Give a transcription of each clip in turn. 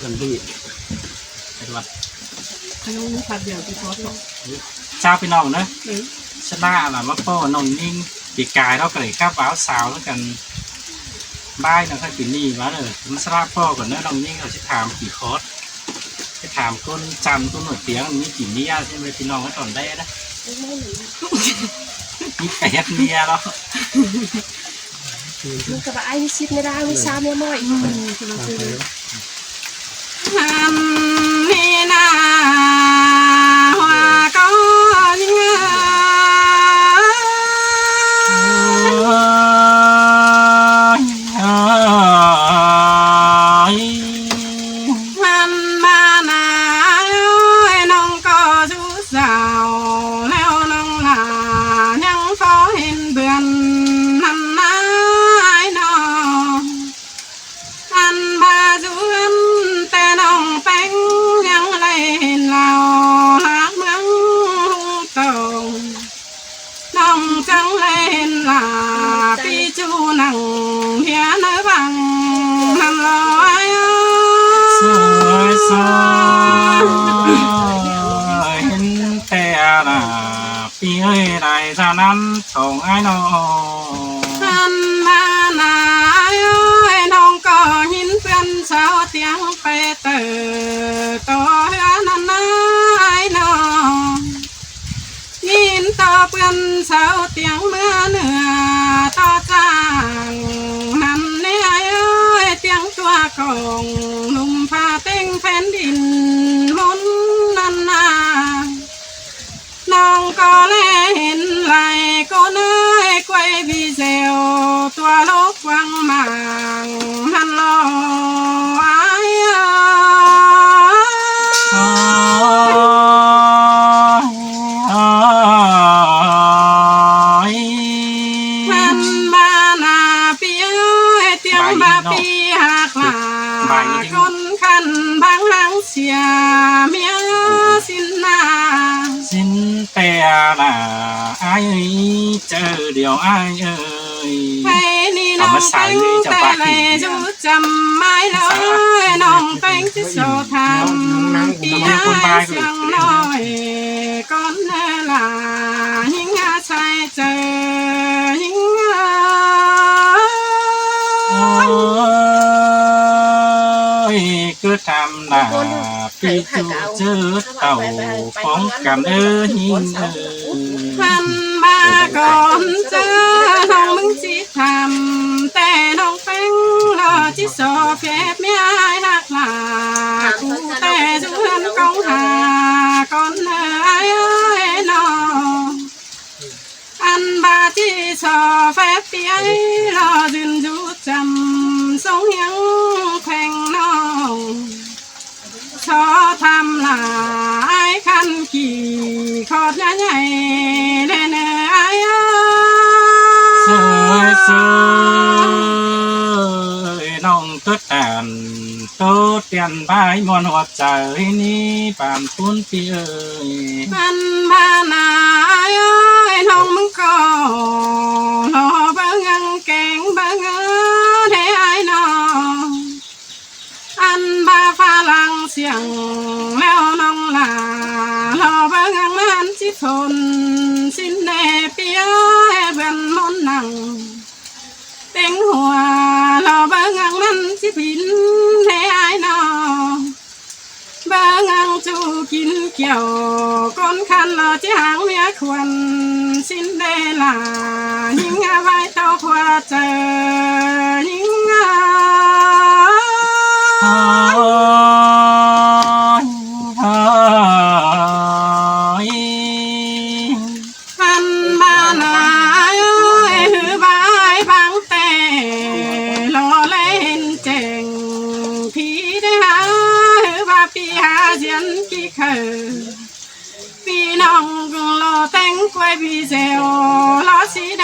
มันดีไอ้ตัวขนมผัดเดี่ยวที่เขาบอกเจ้าพี่น้องนะชนะล่ะมาป้อนองนิ่งปีกายเราก็เลยข้าวบ้าวสาวแล้วกันบ้ายนะครับกินนี่มาเลยมันสลาพ่อก่อนนะน้องนิ่งเราจะถามกี่คอร์สจะถามคนจำคนหนวดเตี้ยมันมีกี่เมียใช่ไหมพี่น้องก็ตอนได้นะมีไก่ยัดเมียแล้วมึงกับไอ้ชิดไม่ได้วิชาเนี่ยมั่วอีกนี่นาว่าก็ยังไงมันมาหนาน้องก็ชูสาวแล้วน้องลายังพอเห็นเบื่อนนั่นนายน้องอันบาจวนแต่น้องแป้งยังไรเห็นเราหากเมืองตรงน้องจังไรเห็นลาปีจูนังเฮียนบังนั่นลอยสวยสวยเห็นแต่ละปีเอ้ยไรเท่านั้นส่งไอ้น้องอันมาหนาน้องก็หินเพื่อนสาวเตียงไปเติร์ต่อเฮือนันนายน้องยินต่อเพื่อนสาวเตียงเมื่อเหนือต่อจางนั่นเนี่ยเตียงตัวกงนุ่มผ้าเต็งแผ่นดินมนนันนาน้องก็เลยเห็นไหลก็เนยกวยบีเซลตัวลูกวังมังฮันโลไอฮันมานาปีเตียงบาปีหักลาคนขันบางหางเสียเมียสินนาสินแต่ละไอ้เจอเดี๋ยวไอ้เอ้ยให้นี่น้องแป้งแต่เลยจูจำไม่เลยน้องแป้งจะโสทำปีไอ้เสียงน้อยก่อนเนลาหิงอาใจเจอหิงcứ tham là phi chu chớ tàu phóng cảm ơn nhìn tham ba con chớน้องมึงจีทำแต่น้องแป้งรอจีโซเฟียบไม่หักลากูแต่จุนกองหาก่อนเอ้ยน้องอันบาจีโซเฟียบเปียรอจุนจุจำทรงยังแข่งน้องชอทำหลายคันขี่ขอดใหญ่ๆเด่นไอ้สวยสวยน้องตัวแทนตัวเตียนใบมวนหัวใจนี้ปานพุ่นพี่เอ๋ยมันบานาน้องมึงก็รอเบิ่งยังแกงเบิ่งเทไอ้น้องอันบาฟ้าลังเสียงแล้วน้องลารอเบิ่งยังมันจิทนสินเนเปียเบิ่นมนนังเต็งหัวรอเบิ่งยังมันจิบินเทไอ้น้องเบิ่งยังจูกินเกี่ยวก้นคันรอจิหางเมียควรสินเดลายิงเอาไว้เต้าขวาเจอยิงพันบานาหือบายบางแต่รอเล่นเจ๋งพี่ได้หาหือบาปีหาเสียนกี่เคยพี่น้องรอแต่งกวยพี่เซลรอสีเด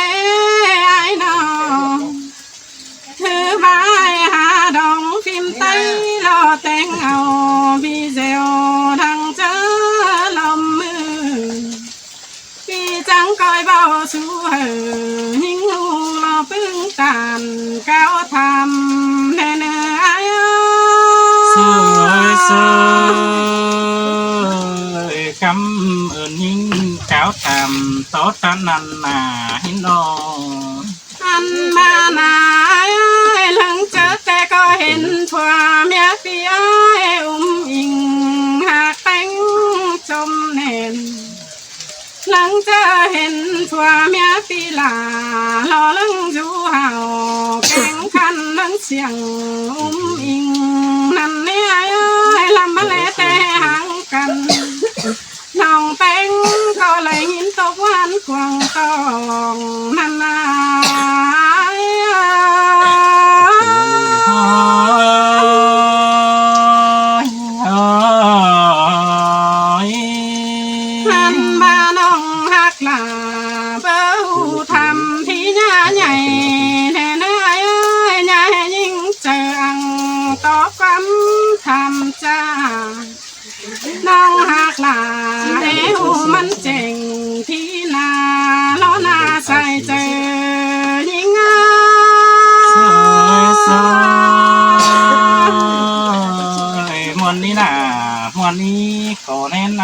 ไอ้น้องถือบายหาดองฟิล์มไตรอแต่งเอาพี่เซลทั้งเจอลมมือพี่จังคอยเบาสู้เหอหิ้งหูรอปึ้งตานก้าวทำแน่เนย สวยสวยคำเอิญยิ่งเจ้าทำโต๊ะตันนันนาหินโอ อันมาหนายหลังเจอแต่ก็เห็นผัวเมียพี่อ้ายอิงหากแต่งจมเน่นหลังเจอเห็นผัวเมียพี่ลารอลังอยู่เห่าแข่งขันลังเสียงอิงนั่นเนี่ยลำมาแล้วแต่ห่างกันน้องแป้งก็เลยหินตกหวานควงตองนั่นนาหันมาน้องหักลาเบ้าทำที่หน้าใหญ่แน่เนื้อใหญ่ยิ่งเจิงต่อความทำจ้าน้องหักลาเอวมันเจ๋งที่นาล้อนาใส่เจอยิ่งอ่ะสวยสวยมวนนี้น่ะมวนนี้ก็แน่นใน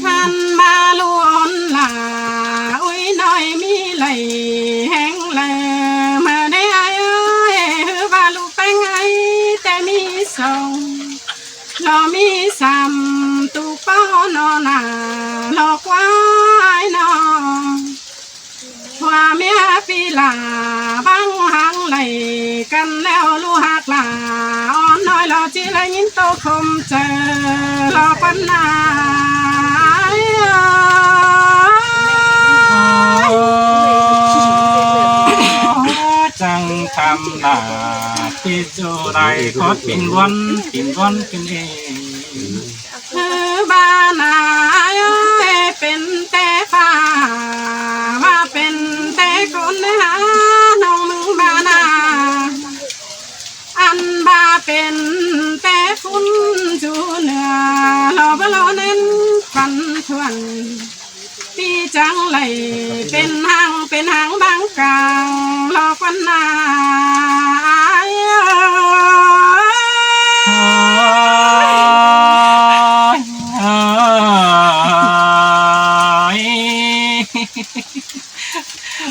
หันมาล้วนลาอุ้ยน้อยมีไหลแห้งเลยมาได้ไอ้ว่าลูกแป้งไอ้แต่มีสองรอมีซ้ำตูป้อนอนาหลอกว่าไอ้น้องว่าเมียปีลาบังหังไหลกันแล้วลูกหักลาอ่อนน้อยเราจีละยินโตคมเจอรอปันนาจังทำหน้าที่จูไรขอปิ่นวันกันเองบ้านนาเป็นแต่ฟ้าว่าเป็นแต่คนหาน้องมึงบ้านนาอันบ้าเป็นแต่ฝุ่นจูเนื้อรอบรอเน้นฟันทวนปีจังไหลเป็นหางบางกลางรอฟันนา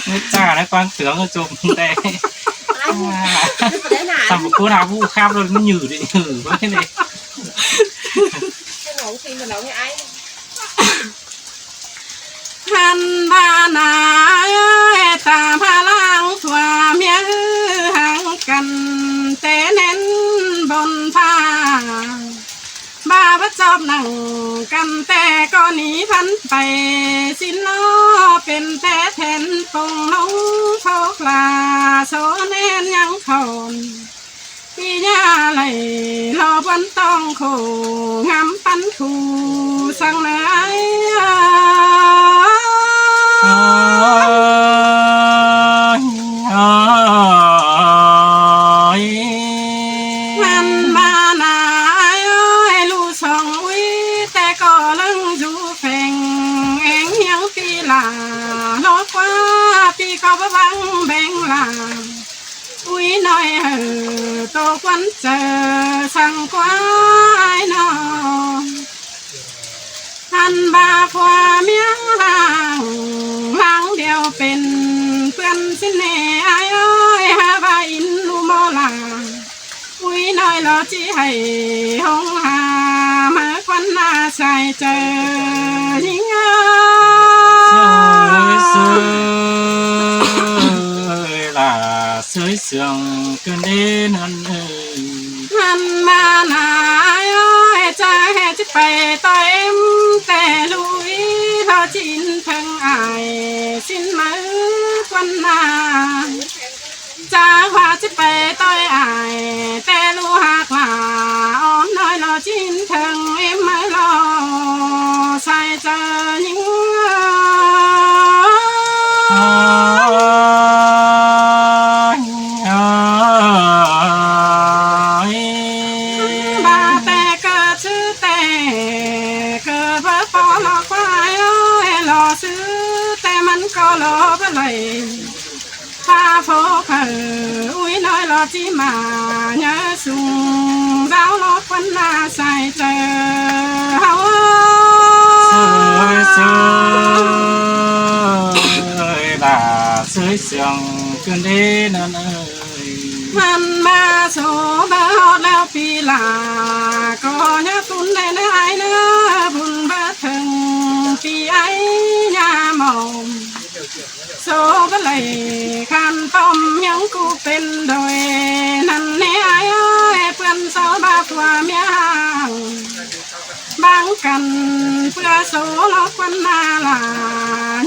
ไม่จ้าแล้วกวางเสือก็จมแต่ทำกูทำผู้ข้ามรถมันหยืดดิว่าแค่ไหนหันบานาตาพาลังถั่วเมียห่างกันแต่เน้นบนผ้าบ้าประจอบนั่งกันแต่ก็หนีพันไปสินล้อเป็นแต่แทนปงน้องโชคลาโซเนนยังคนพี่ยาไหลรอวันต้องคู่งามปันคู่สั่งไหนมันมาหนาลูกสองวิแต่ก็ลังอยู่แฝงเองยังปีลาลอกว่าปีเขาบังแบงลาอุ้ยน้อยโตกวันเจอสั่งกวายนอทันบาพวาเมียห่างเดียวเป็นเพื่อนสิเนไอ้ฮาบาอินลูโมลาอุ้ยน้อยเราจีให้ห้องหามาควันนาใส่เจอยิงสวยล่ะสวยเสียงกันเด่นหันมาหนาจะให้จะไปต่อยแต่ลุยเราจินทั้งอายสิ้นมือควันนาจะว่าจะไปต่อยอายแต่ลูกหักลาอ่อนน้อยเราจินทั้งไม่รอใส่เจอยิงก็รอไปเลยพาโฟกอุ้ยน้อยรอจีมาเนื้อสูงดาวรอ ใส่เจอเฮา sới sương cơn đế nơn ơi มันมาโซบาฮอดแล้วปีลาก็ยาตุนได้ในไอเนื้อบุญบาถึงปีไอยาเมาโซบะเลยคันต้มยังกูเป็นโดยนั่นแน่ไอเอ้ยเพื่อนโซบาตัวเมียห่างบางกันเพื่อโซลอกวันนาลา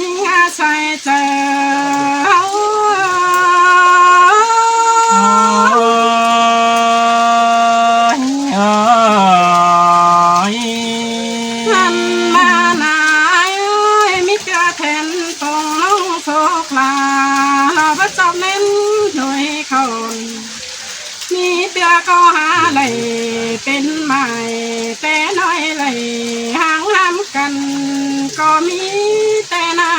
ยิ่งอาศัยเจอมีเปียก็หาเลยเป็นใหม่แต่น้อยเลยห่างห้ามกันก็มีแต่หน้า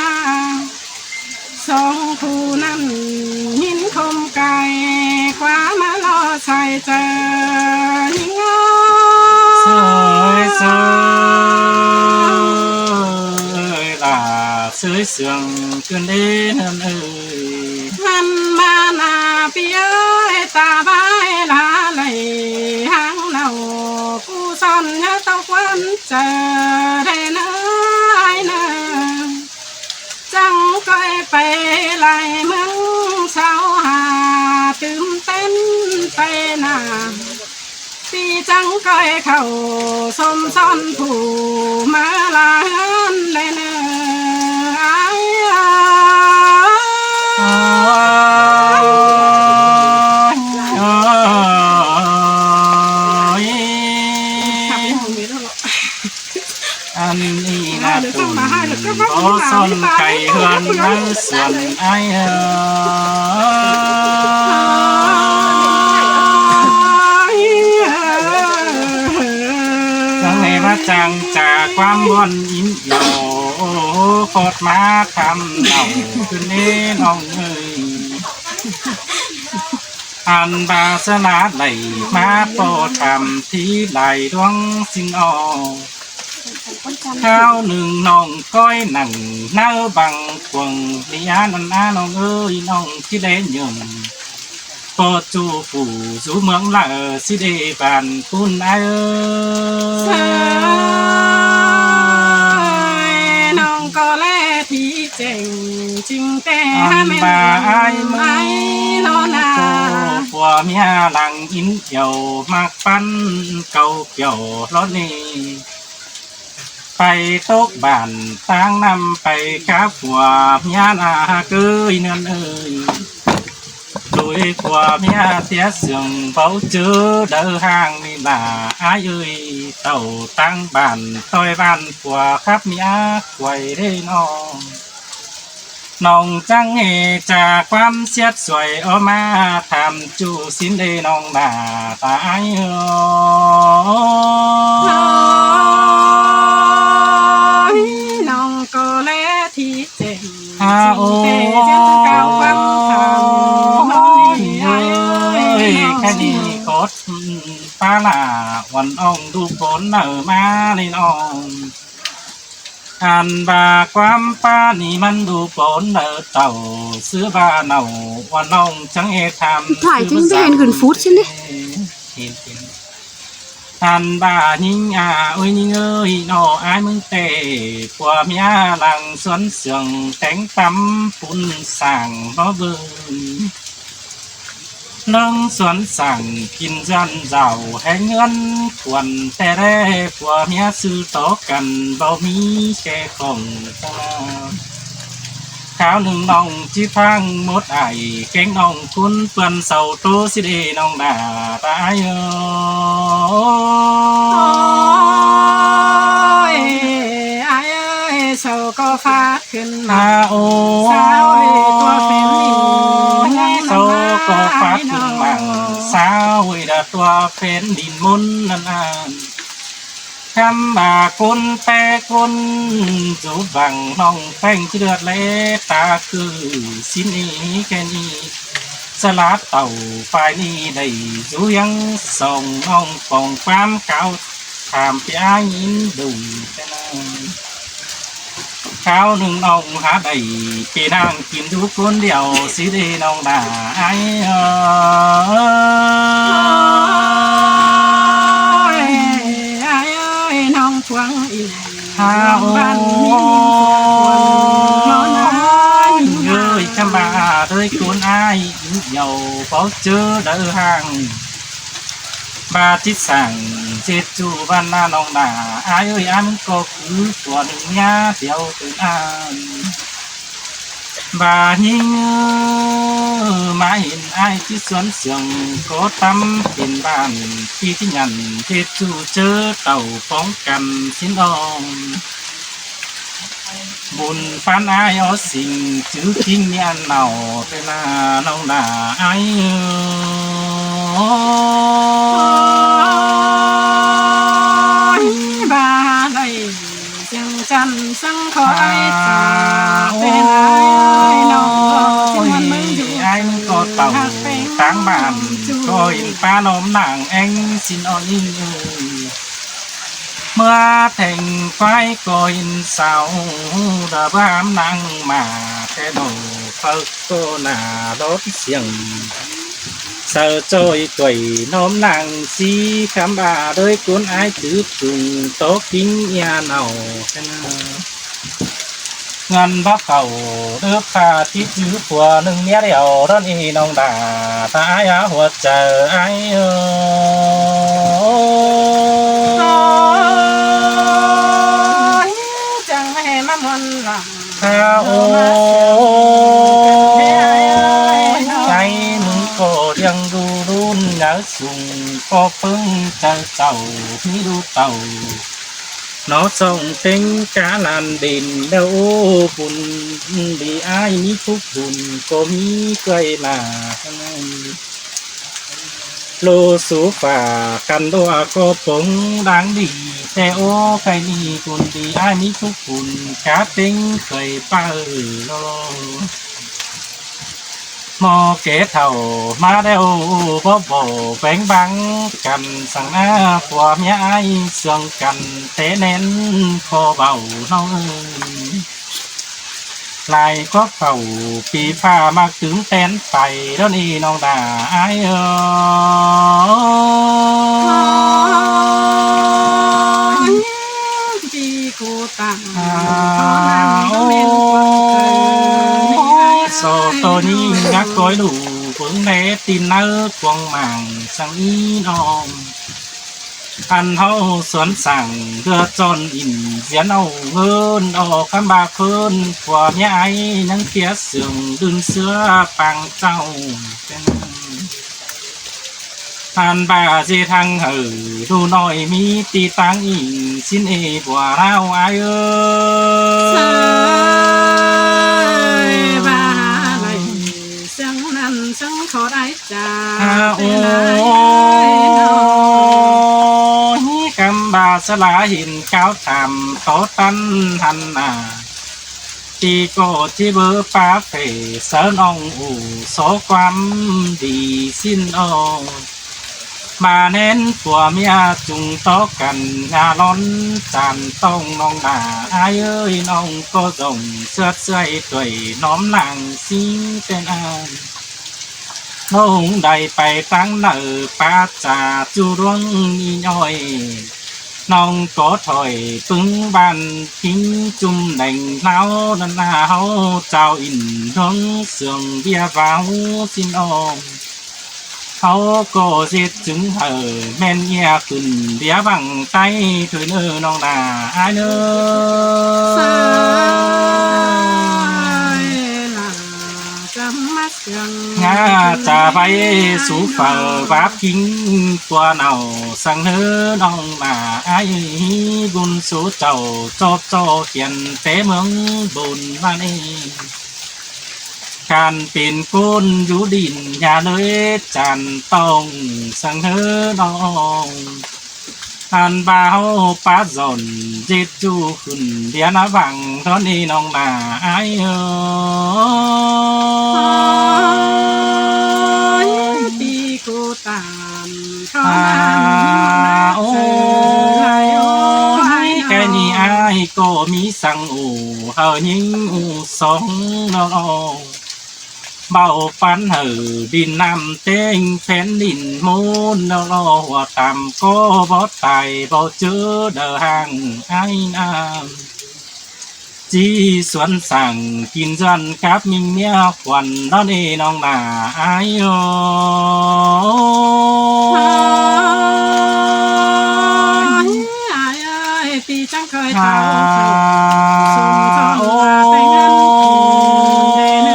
สองคู่นั้นหินคมไก่คว้ามาล่อใส่เจอหิงอ้อ sới sương cơn đế nơn ơi มันมาหน้าเปียตาบายลาเลยหางเนากูซ่อนเนื้อตะวันเจอได้เนื้อจังก้อยไปไล่เมืองเช้าหาตื่นเต้นไปหน้าปีจังก้อยเข้าสมซ่อนผู้มาลาเลยเนื้อanh đi là tùm có son cày hơn nắng xuân ai chẳng này mà chẳng trả quan buồn in dầu phốt má thăm đầu cứ nên ông ơi anh bà sẽ lá đầy má phô thầm thì lại đoán xin ôข้าวหนึ่งน้องก้อยหนังเนื้อบังควงลีอานันอาน้องเอ้ยน้องที่เล่นยมปอจูปู่สู่เมืองละสิเดบานคุณไอเอ้ยน้องก็แลที่เจ๋งจริงแต่ไม่บาไอไม่โลนาผัวเมียหลังอินเกี่ยวมากปั้นเก่าเกี่ยวรถนี้ไปตกบ้านตั้งนำไปกับผัวเมียนาเกยเนินเอ้ยโดยผัวเมียเสียเสื่องเบาเจอเดินห้างนี่ล่ะอายเอ้ยเต่าตั้งบ้านต้อยบ้านผัวครับเมียควยได้น้องน้องจังเฮจากความเสียดสวยออกมาทำจูสินได้น้องหน้าตายน้องก็แลที่เจ๋งจริงแต่จะเก่าความทำน้องนี่ไอ้เอ้ยแค่นี้กดป้าล่ะวันอ่องดูฝนเหนอมาเลยน้องอันบาความป้านี่มันดูฝนเหนอเต่าซื้อบาเนาวันน้องจังเอทำถ่ายจริงได้เห็นขึ้นฟุตใช่ไหมเห็นอันบายิงโอ้ยยิงเอ้ยน้ออายมึงเตะผัวเมียหลังสวนเสียงแต่งตำปุ่นสั่งบ่เบิ่งน้องสวนสั่งกินจันเจ้าให้เงินควรแต่แร่ผัวเมียซื้อต่อกันบ่มีแค่ของข้าวหนึ่งน้องจีพังหมดไอแกงน้องคุณเปื่อนเสาโตสิเดน้องด่าตายไอ้เอ้ยเสาก็ฟาดขึ้นมาโอ้สาวตัวเป็นลิงเสาก็ฟาดขึ้นมาสาวตัวเป็นดินมุนนั่นคำบาคนแต่คนจูบบังน้องแป้งที่เดือดเละตาคือสิ้นนี้แค่นี้สลัดเต่าฝ่ายนี้ได้จูยังส่งน้องฟองความเก่า ถามพี่อ้ายยินดูแต่นางข้าวหนึ่งน้องหาได้พี่นางกินทุกคนเดียวสิได้น้องด่าไอ้เอ้ย ไอ้เอ้ยน้องทวงอีก ข้าว บ้านนี้นอนนาน เอ้ยจะมาด้วยคนอ้ายเดียวพอเจอเดินห่างบาจิตสั่งเจ็ดจูบ้านนาน้องด่าไอ้เอ้ยอันก็คือตัวหนึ่งยาเดียวตื่นอ่านบาหิงมาเห็นไอ้ที่สวนเสียงก็ทำเป็นบ้านที่ที่ยันเจ็ดจูเจอเต่าป้องกันสิ้นดองบุญฟันไอ้อสิ่งจื้อทิ้งเมียนเนาเวลาน้องด่าไอ้ บ้าได้เสียงจันสังขอไอ้จ่าเป็นไอ้น้องที่มันมึงอยู่ ไอ้ก็เต่าตั้งบ้านก็อินป้าน้อมหนังเอ็งสินอ่อนยิ่งเมื่อแต่งไฟก็อินเสาดาบ้ามนั่งมาแต่โดเฟิกก็หน้ารถเสียงsợ trôi tuổi nôm nàng si khám bà đôi cuốn ai cứ trùng tố kính nhà nào ngân bác cầu đứa pha tí chữ của nâng nhé đèo đó đi nông đà ta ai á hoạt chờ ai chẳng hề mà muốn làm sao ai muốn cô đang đu đun nhớ sùng có phương chờ tàu mi đu tàu nó sông tính cá làn đền đâu buồn vì ai mi phúc buồn có mi quay là lô số phà căn đua có bóng đáng đi theo cái đi buồn vì ai mi phúc buồn cá tính khởi ba lo mò kế thầu má đeo bó bổ bánh băng cầm sang á của mẹ ai xương cầm thế nén kho bầu nó lại có khẩu phi pha mà tướng tên phải đó đi non đà ai vì cô tặng so tôi đi ngắt cõi đủ vững né tin nơ quăng màng sang ý non ăn hậu xuân sảng đưa tròn in diễn âu hơn ở khám ba khơn của nhà ai nắng phía sườn đun sữa bằng trâu ăn bà dê thăng hở đu nói mi ti tăng in xin e của rau ai ơi bà này sáng nằm sáng khó đáy trà tên cam bà sẽ lá hình cao thảm có tân hành thì có chỉ bơ phá phê sơn ông ủ số quam đi xin ô mà nên của mía chúng to cần nhà lon tràn tông nong đà ai ơi nong có rồng sướt sơi tuổi nóm làng xin tên an nong đầy phải tăng nở pa trà chu ruộng đi nhoi nong có thổi pưng bàn kính chung đành lao đàn áo chào in hướng sườn bia vào xin ôngเขาก็เสียจึงแม่นแย่ขึ้นเดียบังใจถอยเนื้อน้องดาอายเนื้อ งาจะไปสู่ฝ่าบาปกิงตัวเน่าสั่งเนื้อน้องมาไอ้บุญสู่เจ้าจอบจอเขียนเตเมืองบุญมาเองการเป็นคนอยู่ดินอย่าเลยจันต้องสั่งเนื้อน้องอันบ่าวป้าจนเจ็ดจูขึ้นเดียนะบังตอนนี้น้องมาไอ้ตีกูตามเขานานโอ้ย ก็มีสั่งอู่เฮายิงอู่สองน้องเบาปันเหือดินน้ำเต้งแผ่นดินมูนน้องหัวต่ำก็บ่ตายบ่เจอเด้อห่างไอ้น้ำจีสวนสั่งกินจันกับมิงเมียควันน้องนี่น้องหนาไอ้โอ ปีจังเคยเท่าสมทองว่าแต่งงานเดน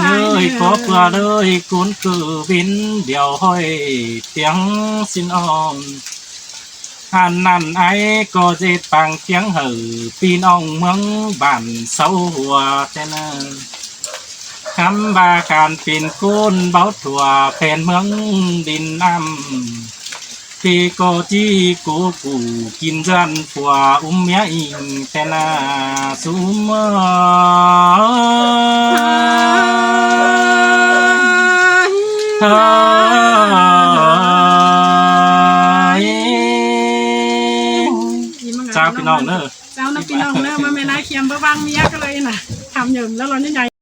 เอ้ย có qua đời cuốn cử bin điều hoi tiếng xin ôm hàn nàn ấy có dệt bằng tiếng hở pin ông mướng bản sâu hùa tên khám ba càn pin côn báo thùa phèn mướng đình nam thì có chi cố cụ kinh dân phùa mía in tên sum chàoพี่น้องเนอะ เจ้าน้ำพี่น้องเนอะมาไม่น่าเคียมบ้างเมียก็เลยน่ะทำหยืมแล้วเราใหญ่